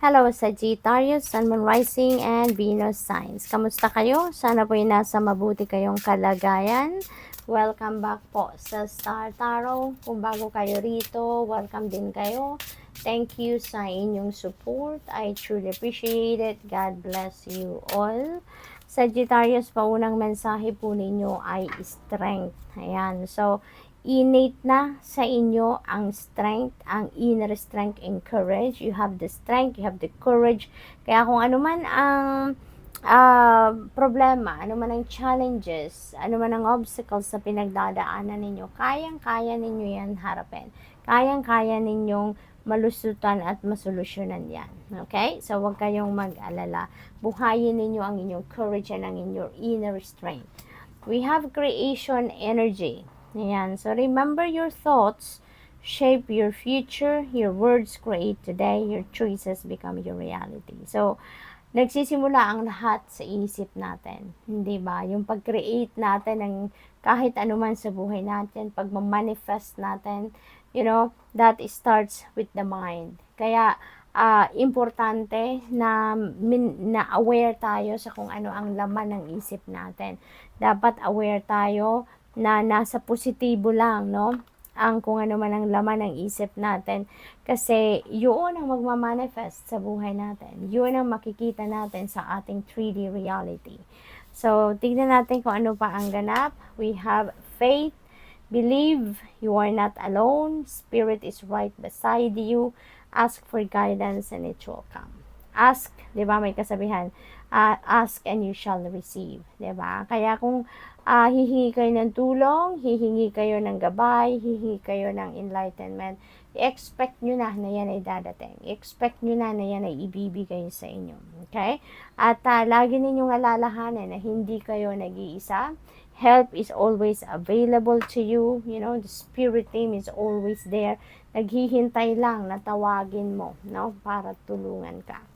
Hello, Sagittarius, Sun, Moon, Rising, and Venus signs. Kamusta kayo? Sana po'y nasa mabuti kayong kalagayan. Welcome back po sa Star Tarot. Kung bago kayo rito, welcome din kayo. Thank you sa inyong support. I truly appreciate it. God bless you all. Sagittarius, paunang mensahe po ninyo ay strength. Ayan. So, innate na sa inyo ang strength, ang inner strength and courage. You have the strength, you have the courage. Kaya kung ano man ang problema, ano man ang challenges, ano man ang obstacles sa pinagdadaanan ninyo, kayang-kaya ninyo yan harapin. Kayang-kaya ninyong malusutan at masolusyonan yan. Okay? So, huwag kayong mag-alala. Buhayin ninyo ang inyong courage and ang inyong inner strength. We have creation energy. Ayan. So, remember your thoughts shape your future. Your words create today. Your choices become your reality. So, nagsisimula ang lahat sa isip natin. Hindi ba? Yung pag-create natin ng kahit anuman sa buhay natin, pag-manifest natin, that starts with the mind. Kaya, importante na aware tayo sa kung ano ang laman ng isip natin. Dapat aware tayo na nasa positibo lang, no? Ang kung ano man ang laman ng isip natin. Kasi yun ang magmamanifest sa buhay natin. Yun ang makikita natin sa ating 3D reality. So, tignan natin kung ano pa ang ganap. We have faith, believe you are not alone, spirit is right beside you, ask for guidance and it will come. Ask, di ba may kasabihan, ask and you shall receive, di ba? Kaya kung hihingi kayo ng tulong, hihingi kayo ng gabay, hihingi kayo ng enlightenment, i-expect nyo na yan ay dadating. I-expect nyo na yan ay ibibigay sa inyo. Okay? At lagi ninyong alalahanin na hindi kayo nag-iisa. Help is always available to you. The spirit team is always there. Naghihintay lang na tawagin mo, no? Para tulungan ka.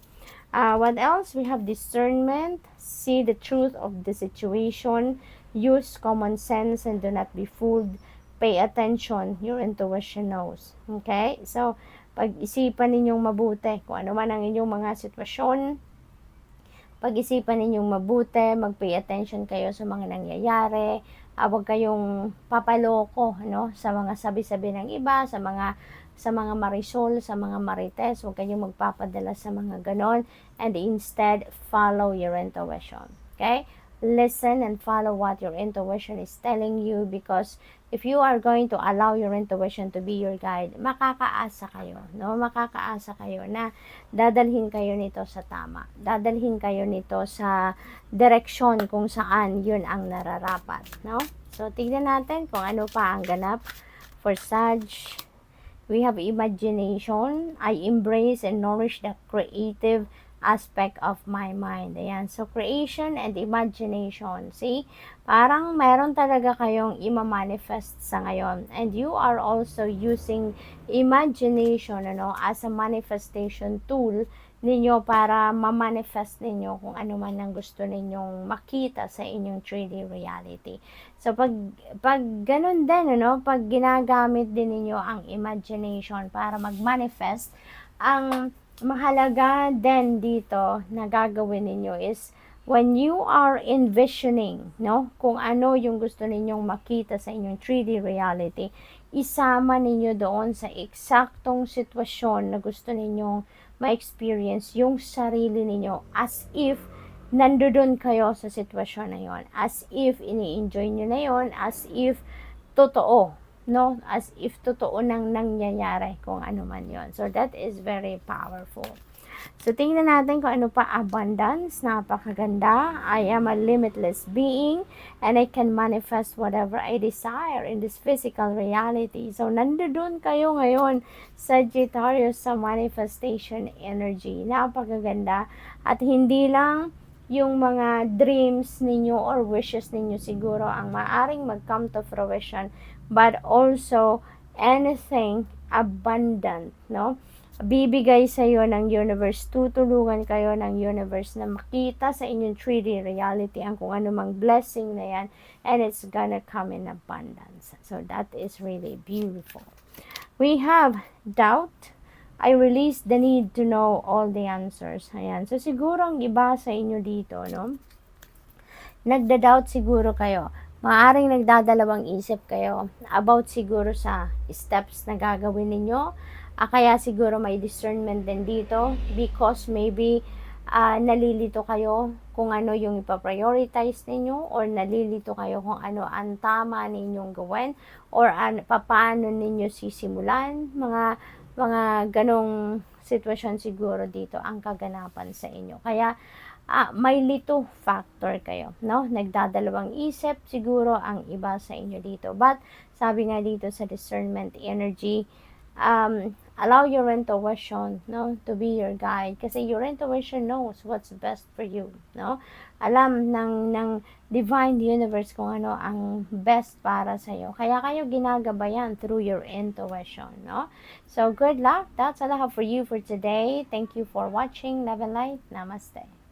What else? We have discernment. See the truth of the situation. Use common sense and do not be fooled. Pay attention. Your intuition knows. Okay? So, pag-isipan ninyong mabuti kung ano man ang inyong mga sitwasyon. Pag-isipan ninyong mabuti. Mag-pay attention kayo sa mga nangyayari. Huwag kayong papaloko, no? Sa mga sabi-sabi ng iba, sa mga marisol, sa mga marites, huwag kayong magpapadala sa mga ganon, and instead, follow your intuition. Okay? Listen and follow what your intuition is telling you, because if you are going to allow your intuition to be your guide, makakaasa kayo, no? Makakaasa kayo na dadalhin kayo nito sa tama. Dadalhin kayo nito sa direksyon kung saan yun ang nararapat, no? So, tignan natin kung ano pa ang ganap for Sag. We have imagination. I embrace and nourish the creative aspect of my mind. Ayan. So, creation and imagination. See? Parang meron talaga kayong ima-manifest sa ngayon. And you are also using imagination, as a manifestation tool ninyo para ma-manifest ninyo kung ano man ang gusto ninyong makita sa inyong 3D reality. So, pag ganun din, pag ginagamit din ninyo ang imagination para mag-manifest, ang mahalaga din dito na gagawin ninyo is when you are envisioning, kung ano yung gusto ninyong makita sa inyong 3D reality, isama ninyo doon sa eksaktong sitwasyon na gusto ninyong ma-experience yung sarili ninyo as if nandoon kayo sa sitwasyon na yon, as if ini-enjoy nyo na yon, as if totoo, as if totoo nang nangyayari kung ano man yon. So that is very powerful. So, tingnan natin kung ano pa abundance. Napakaganda. I am a limitless being and I can manifest whatever I desire in this physical reality. So, nandoon kayo ngayon, Sagittarius, sa manifestation energy. Napakaganda. At hindi lang yung mga dreams ninyo or wishes ninyo siguro ang maaring mag-come to fruition, but also anything abundant, bibigay sa iyo ng universe, tutulungan kayo ng universe na makita sa inyong 3D reality ang kung anumang blessing na yan, and it's gonna come in abundance. So that is really beautiful. We have doubt, I release the need to know all the answers. Ayan. So, siguro ang iba sa inyo dito, no? Nagda-doubt siguro kayo. Maaring nagdadalawang isip kayo about siguro sa steps na gagawin ninyo. Kaya siguro may discernment din dito because maybe nalilito kayo kung ano yung ipaprioritize ninyo or nalilito kayo kung ano ang tama ninyong gawin or paano ninyo sisimulan. Mga ganong sitwasyon siguro dito ang kaganapan sa inyo. Kaya may lito factor kayo, no? Nagdadalawang isip siguro ang iba sa inyo dito. But sabi nga dito sa discernment energy, allow your intuition, no, to be your guide kasi your intuition knows what's best for you, no? Alam ng divine universe kung ano ang best para sa iyo. Kaya kayo ginagabayan through your intuition, no? So good luck. That's all I have for you for today. Thank you for watching. Love and light. Namaste.